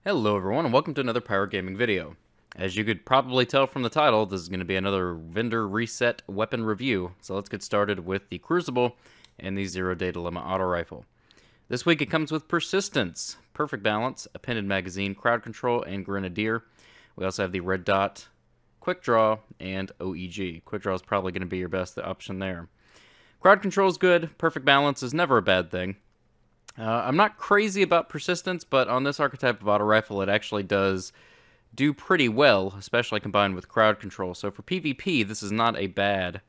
Hello everyone and welcome to another Pyro Gaming video. As you could probably tell from the title, this is going to be another vendor reset weapon review. So let's get started with the Crucible and the Zero Day Dilemma auto rifle. This week it comes with Persistence, Perfect Balance, Appended Magazine, Crowd Control, and Grenadier. We also have the Red Dot, Quick Draw, and OEG. Quick Draw is probably going to be your best option there. Crowd Control is good, Perfect Balance is never a bad thing. I'm not crazy about Persistence, but on this archetype of auto rifle, it actually does do pretty well, especially combined with Crowd Control. So for PvP, this is not a bad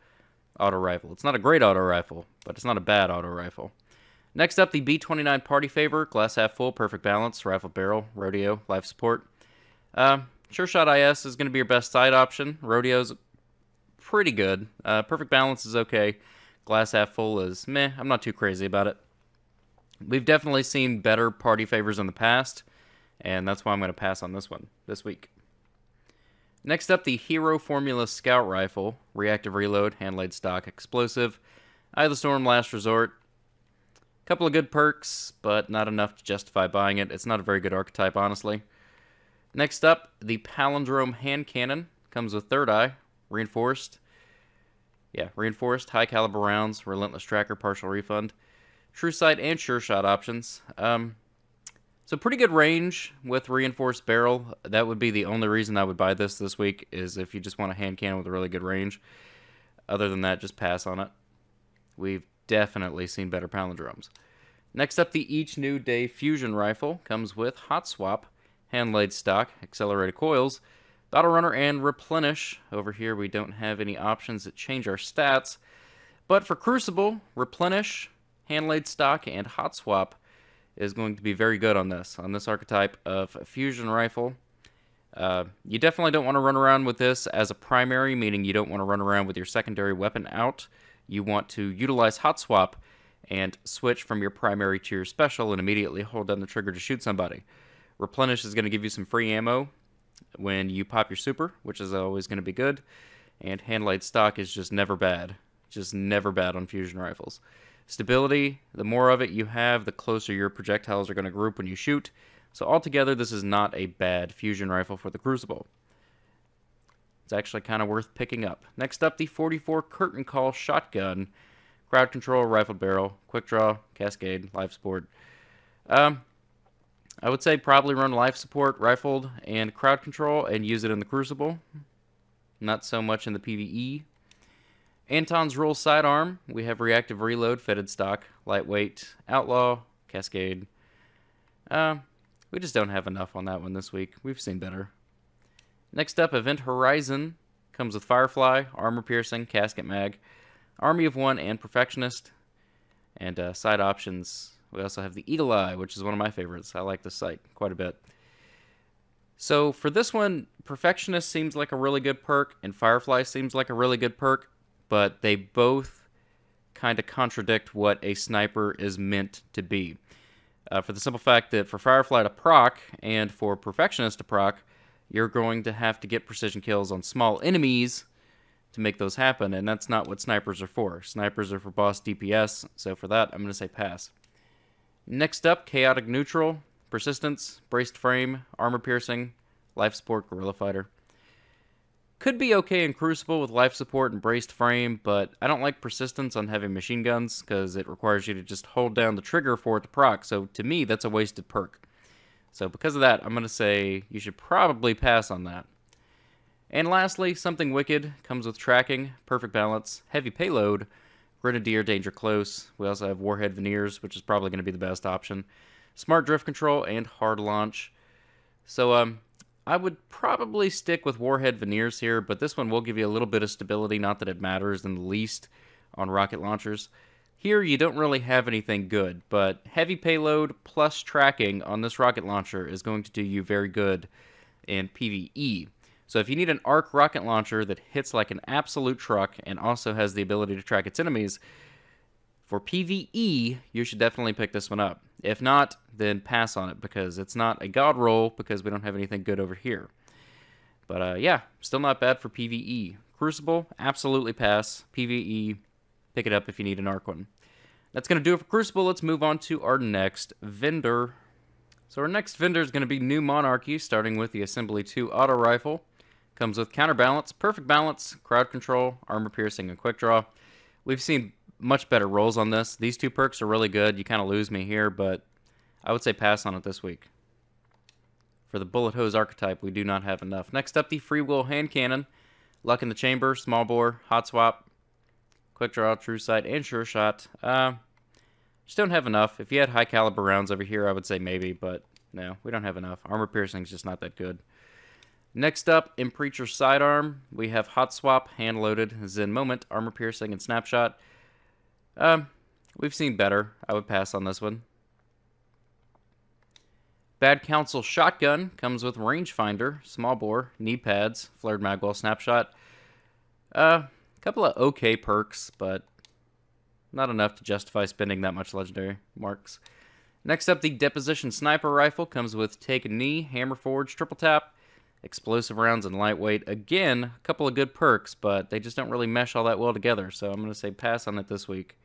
auto rifle. It's not a great auto rifle, but it's not a bad auto rifle. Next up, the B29 Party Favor, Glass Half Full, Perfect Balance, Rifle Barrel, Rodeo, Life Support. Sure Shot IS is going to be your best side option. Rodeo's pretty good. Perfect Balance is okay. Glass Half Full is meh. I'm not too crazy about it. We've definitely seen better party favors in the past, and that's why I'm going to pass on this one this week. Next up, the Hero Formula Scout Rifle, Reactive Reload, Hand-Laid Stock, Explosive, Eye of the Storm, Last Resort. Couple of good perks, but not enough to justify buying it. It's not a very good archetype, honestly. Next up, the Palindrome Hand Cannon, comes with Third Eye, Reinforced. Reinforced, high caliber rounds, Relentless Tracker, Partial Refund. True Sight and Sure Shot options. So pretty good range with Reinforced Barrel. That would be the only reason I would buy this week, is if you just want a hand cannon with a really good range. Other than that, just pass on it. We've definitely seen better palindromes. Next up, the Each New Day Fusion Rifle comes with Hot Swap, Hand-Laid Stock, Accelerated Coils, Battle Runner, and Replenish. Over here, we don't have any options that change our stats. But for Crucible, Replenish, Hand-Laid Stock, and Hot Swap is going to be very good on this archetype of fusion rifle. You definitely don't want to run around with this as a primary, meaning you don't want to run around with your secondary weapon out. You want to utilize Hot Swap and switch from your primary to your special and immediately hold down the trigger to shoot somebody. Replenish is going to give you some free ammo when you pop your super, which is always going to be good. And Hand-Laid Stock is just never bad. Just never bad on fusion rifles. Stability, the more of it you have, the closer your projectiles are going to group when you shoot. So altogether, this is not a bad fusion rifle for the Crucible. It's actually kind of worth picking up. Next up, the 44 Curtain Call Shotgun. Crowd Control, Rifled Barrel, Quick Draw, Cascade, Life Support. I would say probably run Life Support, Rifled, and Crowd Control and use it in the Crucible. Not so much in the PvE. Anton's Roll Sidearm, we have Reactive Reload, Fitted Stock, Lightweight, Outlaw, Cascade. We just don't have enough on that one this week. We've seen better. Next up, Event Horizon comes with Firefly, Armor Piercing, Casket Mag, Army of One, and Perfectionist. And side options, we also have the Eagle Eye, which is one of my favorites. I like this sight quite a bit. So for this one, Perfectionist seems like a really good perk, and Firefly seems like a really good perk. But they both kind of contradict what a sniper is meant to be. For the simple fact that for Firefly to proc and for Perfectionist to proc, you're going to have to get precision kills on small enemies to make those happen, and that's not what snipers are for. Snipers are for boss DPS, so for that, I'm going to say pass. Next up, Chaotic Neutral, Persistence, Braced Frame, Armor Piercing, Life Support, Guerrilla Fighter. Could be okay in Crucible with Life Support and Braced Frame, but I don't like Persistence on heavy machine guns because it requires you to just hold down the trigger for it to proc, so to me that's a wasted perk. So because of that, I'm going to say you should probably pass on that. And lastly, Something Wicked comes with Tracking, Perfect Balance, Heavy Payload, Grenadier, Danger Close. We also have Warhead Veneers, which is probably going to be the best option. Smart Drift Control, and Hard Launch. So, I would probably stick with Warhead Veneers here, but this one will give you a little bit of stability, not that it matters in the least on rocket launchers. Here, you don't really have anything good, but heavy payload plus tracking on this rocket launcher is going to do you very good in PvE. So if you need an arc rocket launcher that hits like an absolute truck and also has the ability to track its enemies, for PvE, you should definitely pick this one up. If not, then pass on it, because it's not a god roll, because we don't have anything good over here. But yeah, still not bad for PvE. Crucible, absolutely pass. PvE, pick it up if you need an arc one. That's going to do it for Crucible. Let's move on to our next vendor. So our next vendor is going to be New Monarchy, starting with the Assembly 2 auto rifle. Comes with counterbalance, perfect balance, crowd control, armor piercing, and quick draw. We've seen much better rolls on this. These two perks are really good. You kind of lose me here, but I would say pass on it this week. For the bullet hose archetype, we do not have enough. Next up, the free will hand cannon. Luck in the chamber, small bore, hot swap, quick draw, true sight, and sure shot. Just don't have enough. If you had high caliber rounds over here, I would say maybe, but no, we don't have enough. Armor piercing is just not that good. Next up, in Preacher sidearm, we have hot swap, hand loaded, Zen moment, armor piercing, and snapshot. We've seen better. I would pass on this one. Bad Counsel shotgun comes with rangefinder, small bore, knee pads, flared magwell, snapshot. Couple of okay perks, but not enough to justify spending that much legendary marks. Next up, the Deposition Sniper Rifle comes with Take a Knee, Hammer Forge, Triple Tap, explosive rounds, and lightweight. Again, a couple of good perks, but they just don't really mesh all that well together, so I'm going to say pass on it this week.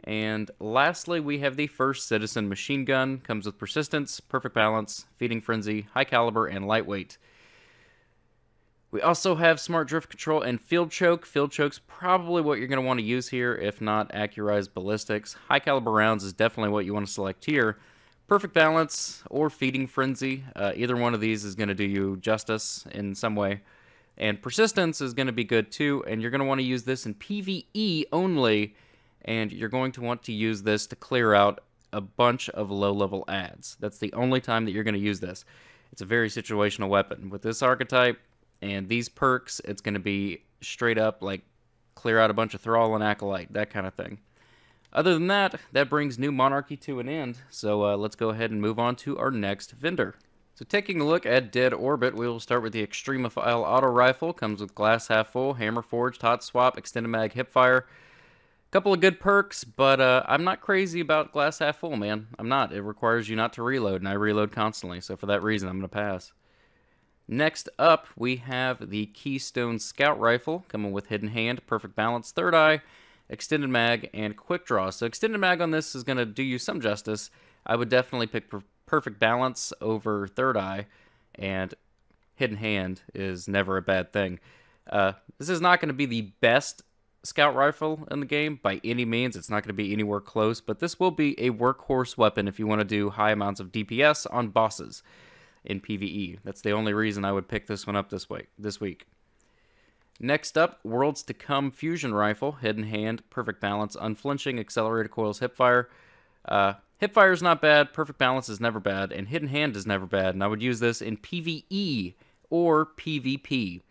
And lastly, we have the First Citizen Machine Gun. Comes with Persistence, Perfect Balance, Feeding Frenzy, High Caliber, and Lightweight. We also have Smart Drift Control and Field Choke. Field Choke's probably what you're going to want to use here, if not Accurized Ballistics. High Caliber Rounds is definitely what you want to select here. Perfect Balance or Feeding Frenzy. Either one of these is going to do you justice in some way. And Persistence is going to be good too, and you're going to want to use this in PvE only, and you're going to want to use this to clear out a bunch of low-level ads. That's the only time that you're going to use this. It's a very situational weapon. With this archetype and these perks, it's going to be straight up like clear out a bunch of Thrall and Acolyte, that kind of thing. Other than that, that brings New Monarchy to an end, so let's go ahead and move on to our next vendor. So taking a look at Dead Orbit, we will start with the Extremophile Auto Rifle. Comes with Glass Half Full, Hammer Forged, Hot Swap, Extended Mag, Hipfire. Couple of good perks, but I'm not crazy about Glass Half Full, man. I'm not. It requires you not to reload, and I reload constantly, so for that reason, I'm going to pass. Next up, we have the Keystone Scout Rifle, coming with Hidden Hand, Perfect Balance, Third Eye, Extended Mag, and Quick Draw. So Extended Mag on this is going to do you some justice. I would definitely pick Perfect Balance over Third Eye, and Hidden Hand is never a bad thing. This is not going to be the best Scout Rifle in the game by any means. It's not going to be anywhere close, but this will be a workhorse weapon if you want to do high amounts of DPS on bosses in PvE. That's the only reason I would pick this one up this week. Next up, Worlds to Come Fusion Rifle, Hidden Hand, Perfect Balance, Unflinching, Accelerated Coils, Hipfire. Hipfire is not bad, Perfect Balance is never bad, and Hidden Hand is never bad, and I would use this in PvE or PvP.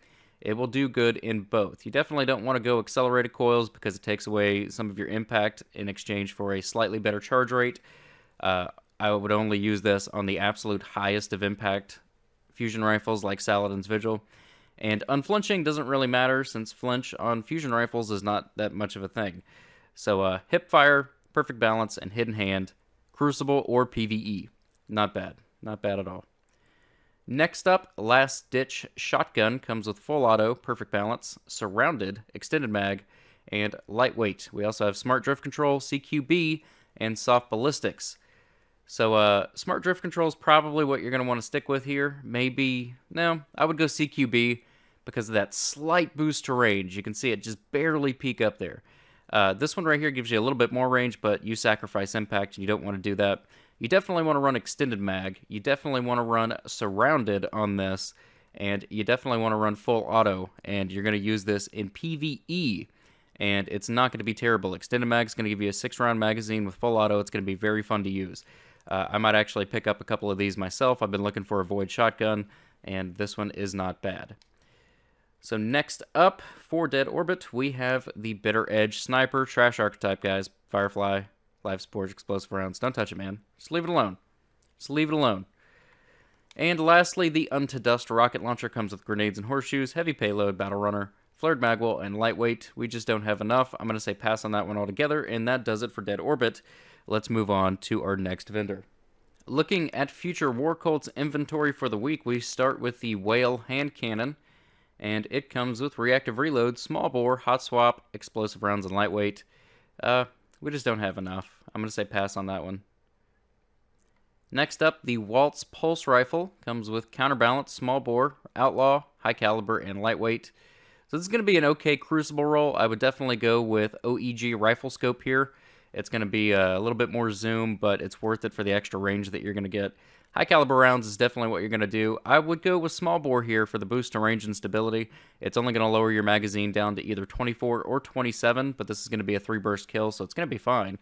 It will do good in both. You definitely don't want to go Accelerated Coils because it takes away some of your impact in exchange for a slightly better charge rate. I would only use this on the absolute highest of impact fusion rifles like Saladin's Vigil. And Unflinching doesn't really matter since flinch on fusion rifles is not that much of a thing. So Hipfire, Perfect Balance, and Hidden Hand, Crucible or PvE. Not bad. Not bad at all. Next up, Last Ditch Shotgun comes with Full Auto, Perfect Balance, Surrounded, Extended Mag, and Lightweight. We also have Smart Drift Control, CQB, and Soft Ballistics. So Smart Drift Control is probably what you're going to want to stick with here. Maybe, no, I would go CQB because of that slight boost to range. You can see it just barely peek up there. This one right here gives you a little bit more range, but you sacrifice impact and you don't want to do that. You definitely want to run Extended Mag. You definitely want to run Surrounded on this, and you definitely want to run Full Auto, and you're going to use this in PvE, and it's not going to be terrible. Extended Mag is going to give you a 6-round magazine with Full Auto. It's going to be very fun to use. I might actually pick up a couple of these myself. I've been looking for a Void Shotgun, and this one is not bad. So next up, for Dead Orbit, we have the Bitter Edge Sniper, Trash Archetype, guys. Firefly, Life Support, Explosive Rounds. Don't touch it, man. Just leave it alone. Just leave it alone. And lastly, the Unto Dust Rocket Launcher comes with Grenades and Horseshoes, Heavy Payload, Battle Runner, Flared Magwell, and Lightweight. We just don't have enough. I'm going to say pass on that one altogether, and that does it for Dead Orbit. Let's move on to our next vendor. Looking at future War Cult's inventory for the week, we start with the Whale Hand Cannon, and it comes with Reactive Reload, Small Bore, Hot Swap, Explosive Rounds, and Lightweight. We just don't have enough. I'm going to say pass on that one. Next up, the Waltz Pulse Rifle comes with counterbalance, small bore, outlaw, high caliber, and lightweight. So this is going to be an okay crucible roll. I would definitely go with OEG rifle scope here. It's going to be a little bit more zoom, but it's worth it for the extra range that you're going to get. High caliber rounds is definitely what you're going to do. I would go with small bore here for the boost to range and stability. It's only going to lower your magazine down to either 24 or 27, but this is going to be a 3-burst kill, so it's going to be fine.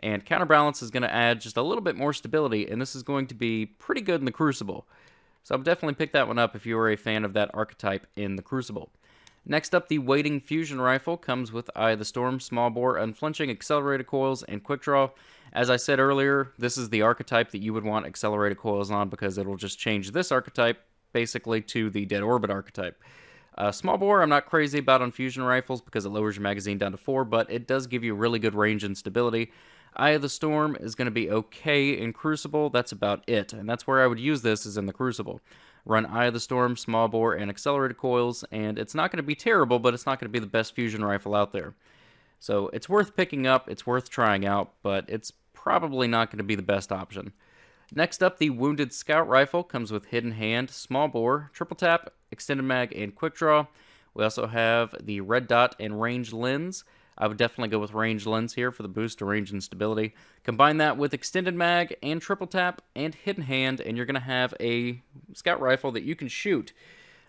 And counterbalance is going to add just a little bit more stability, and this is going to be pretty good in the Crucible. So I would definitely pick that one up if you are a fan of that archetype in the Crucible. Next up, the Waiting Fusion Rifle comes with Eye of the Storm, small bore, unflinching, accelerated coils, and quick draw. As I said earlier, this is the archetype that you would want accelerated coils on because it'll just change this archetype basically to the Dead Orbit archetype. Small bore, I'm not crazy about on fusion rifles because it lowers your magazine down to 4, but it does give you really good range and stability. Eye of the Storm is going to be okay in Crucible. That's about it, and that's where I would use this is in the Crucible. Run Eye of the Storm, small bore, and accelerated coils, and it's not going to be terrible, but it's not going to be the best fusion rifle out there. So it's worth picking up, it's worth trying out, but it's probably not going to be the best option. Next up, the Wounded Scout Rifle comes with Hidden Hand, small bore, triple tap, extended mag, and quick draw. We also have the Red Dot and Range Lens. I would definitely go with Range Lens here for the boost to range and stability. Combine that with extended mag and triple tap and hidden hand, and you're going to have a scout rifle that you can shoot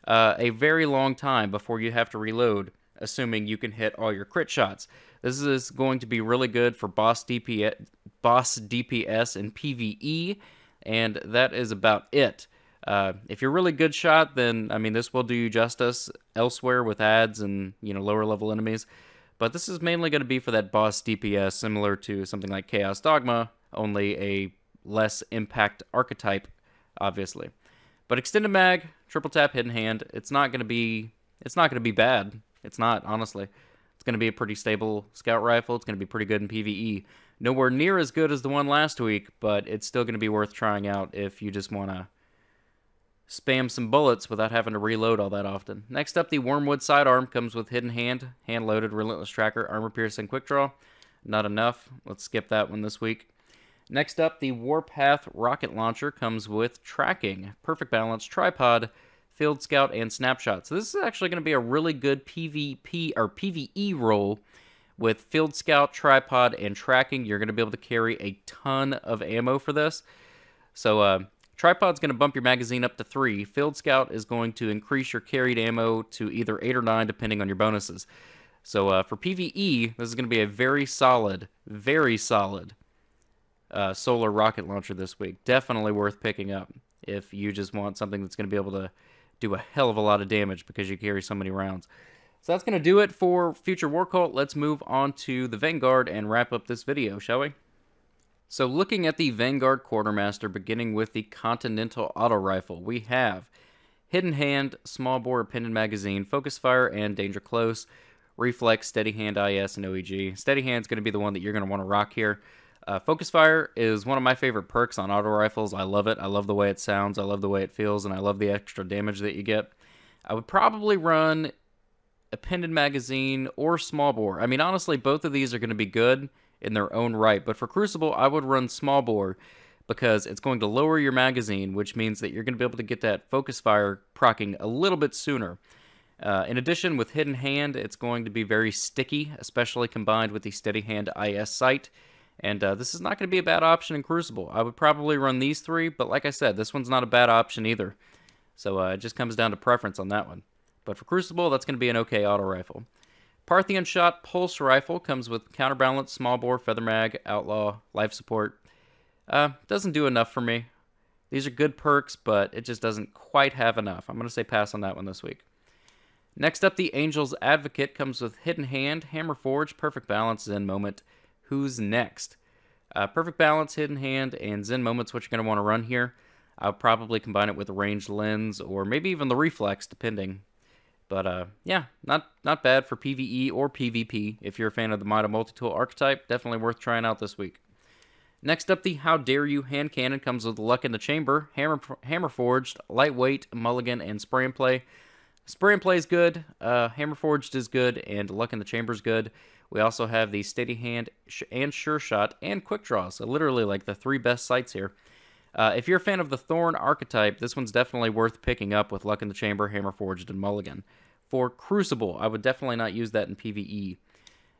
a very long time before you have to reload, assuming you can hit all your crit shots. This is going to be really good for boss DPS and PvE, and that is about it. If you're a really good shot, then, I mean, this will do you justice elsewhere with ads and, lower level enemies. But this is mainly going to be for that boss DPS, similar to something like Chaos Dogma, only a less impact archetype, obviously. But extended mag, triple tap, hidden hand, it's not going to be bad. It's not, honestly. It's going to be a pretty stable scout rifle. It's going to be pretty good in PvE. Nowhere near as good as the one last week, but it's still going to be worth trying out if you just want to spam some bullets without having to reload all that often. Next up, the Wormwood Sidearm comes with Hidden Hand, Hand-Loaded, Relentless Tracker, Armor Piercing, Quick Draw. Not enough. Let's skip that one this week. Next up, the Warpath Rocket Launcher comes with Tracking, Perfect Balance, Tripod, Field Scout, and Snapshot. So this is actually going to be a really good PvP or PvE roll with Field Scout, Tripod, and Tracking. You're going to be able to carry a ton of ammo for this. So, Tripod's going to bump your magazine up to 3. Field Scout is going to increase your carried ammo to either 8 or 9, depending on your bonuses. So for PvE, this is going to be a very solid solar rocket launcher this week. Definitely worth picking up if you just want something that's going to be able to do a hell of a lot of damage because you carry so many rounds. So that's going to do it for Future War Cult. Let's move on to the Vanguard and wrap up this video, shall we? So looking at the Vanguard Quartermaster, beginning with the Continental Auto Rifle, we have Hidden Hand, Small Bore Appended Magazine, Focus Fire, and Danger Close, Reflex, Steady Hand, IS, and OEG. Steady Hand's going to be the one that you're going to want to rock here. Focus Fire is one of my favorite perks on auto rifles. I love it. I love the way it sounds. I love the way it feels, and I love the extra damage that you get. I would probably run Appended Magazine or Small Bore. I mean, honestly, both of these are going to be good in their own right, but for Crucible, I would run Small Bore because it's going to lower your magazine, which means that you're going to be able to get that Focus Fire proccing a little bit sooner. In addition, with Hidden Hand, it's going to be very sticky, especially combined with the Steady Hand IS sight, and this is not going to be a bad option in Crucible. I would probably run these 3, but like I said, this one's not a bad option either, so it just comes down to preference on that one. But for Crucible, that's going to be an okay auto rifle. Parthian Shot Pulse Rifle comes with counterbalance, small bore, feather mag, outlaw, life support. Doesn't do enough for me. These are good perks, but it just doesn't quite have enough. I'm going to say pass on that one this week. Next up, the Angel's Advocate comes with Hidden Hand, Hammer Forge, Perfect Balance, Zen Moment. Who's next? Perfect Balance, Hidden Hand, and Zen Moment's what you're going to want to run here. I'll probably combine it with the Ranged Lens or maybe even the Reflex, depending. But, yeah, not bad for PvE or PvP. If you're a fan of the Mida Multi-Tool archetype, definitely worth trying out this week. Next up, the How Dare You Hand Cannon comes with Luck in the Chamber, Hammer Forged, Lightweight, Mulligan, and Spray and Play. Spray and Play is good, Hammer Forged is good, and Luck in the Chamber is good. We also have the Steady Hand and Sure Shot and Quick Draw, so literally like the 3 best sights here. If you're a fan of the Thorn archetype, this one's definitely worth picking up with Luck in the Chamber, Hammer Forged, and Mulligan. For Crucible, I would definitely not use that in PvE.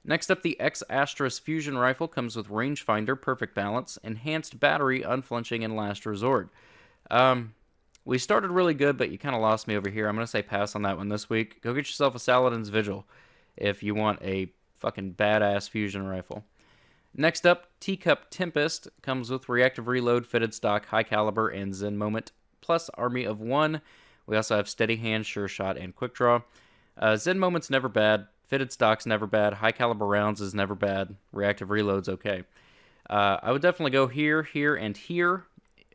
Next up, the X-Astras Fusion Rifle comes with Rangefinder, Perfect Balance, Enhanced Battery, Unflinching, and Last Resort. We started really good, but you kind of lost me over here. I'm going to say pass on that one this week. Go get yourself a Saladin's Vigil if you want a fucking badass fusion rifle. Next up, Teacup Tempest comes with Reactive Reload, Fitted Stock, High Caliber, and Zen Moment, plus Army of One. We also have Steady Hand, Sure Shot, and Quick Draw. Zen Moment's never bad. Fitted Stock's never bad. High Caliber Rounds is never bad. Reactive Reload's okay. I would definitely go here, here, and here.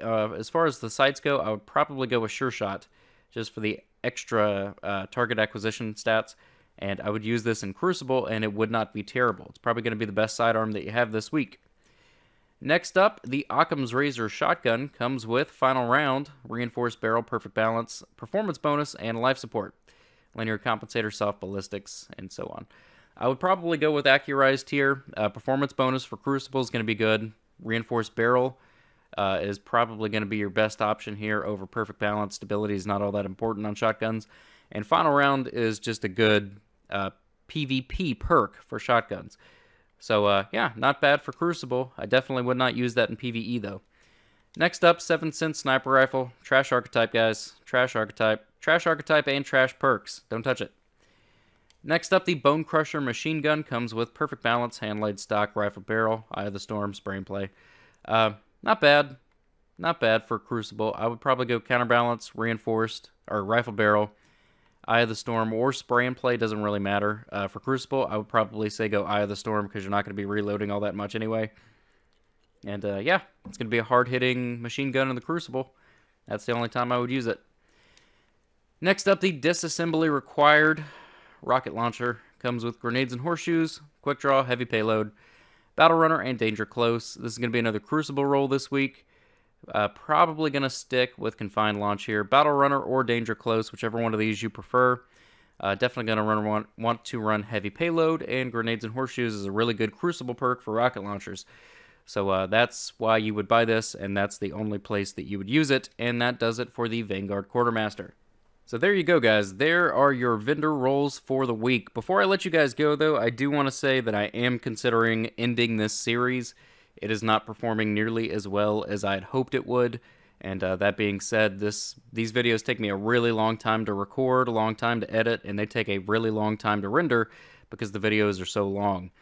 As far as the sights go, I would probably go with Sure Shot, just for the extra target acquisition stats. And I would use this in Crucible, and it would not be terrible. It's probably going to be the best sidearm that you have this week. Next up, the Occam's Razor Shotgun comes with Final Round, Reinforced Barrel, Perfect Balance, Performance Bonus, and Life Support. Linear Compensator, Soft Ballistics, and so on. I would probably go with Accurized here. Performance Bonus for Crucible is going to be good. Reinforced Barrel is probably going to be your best option here over Perfect Balance. Stability is not all that important on shotguns. And Final Round is just a good PvP perk for shotguns. So, yeah, not bad for Crucible. I definitely would not use that in PvE, though. Next up, 7-cent Sniper Rifle. Trash Archetype, guys. Trash Archetype. Trash Archetype and Trash Perks. Don't touch it. Next up, the Bone Crusher Machine Gun comes with Perfect Balance, Hand-Laid Stock, Rifle Barrel, Eye of the Storm, Spray and Play. Not bad. Not bad for Crucible. I would probably go Counterbalance, Reinforced, or Rifle Barrel, Eye of the Storm, or Spray and Play. Doesn't really matter. For Crucible, I would probably say go Eye of the Storm because you're not going to be reloading all that much anyway. And, yeah, it's going to be a hard-hitting machine gun in the Crucible. That's the only time I would use it. Next up, the Disassembly Required Rocket Launcher comes with Grenades and Horseshoes, Quick Draw, Heavy Payload, Battle Runner, and Danger Close. This is going to be another Crucible roll this week. Probably going to stick with Confined Launch here. Battle Runner or Danger Close, whichever one of these you prefer. Definitely going to want to run Heavy Payload, and Grenades and Horseshoes is a really good Crucible perk for rocket launchers. So that's why you would buy this, and that's the only place that you would use it, and that does it for the Vanguard Quartermaster. So there you go, guys. There are your vendor rolls for the week. Before I let you guys go, though, I do want to say that I am considering ending this series. It is not performing nearly as well as I had hoped it would. And that being said, these videos take me a really long time to record, a long time to edit, and they take a really long time to render because the videos are so long.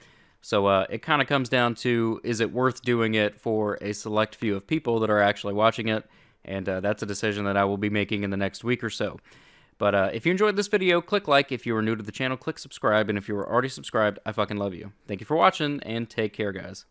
So it kind of comes down to, is it worth doing it for a select few of people that are actually watching it? And that's a decision that I will be making in the next week or so. But if you enjoyed this video, click like. If you are new to the channel, click subscribe. And if you are already subscribed, I fucking love you. Thank you for watching, and take care, guys.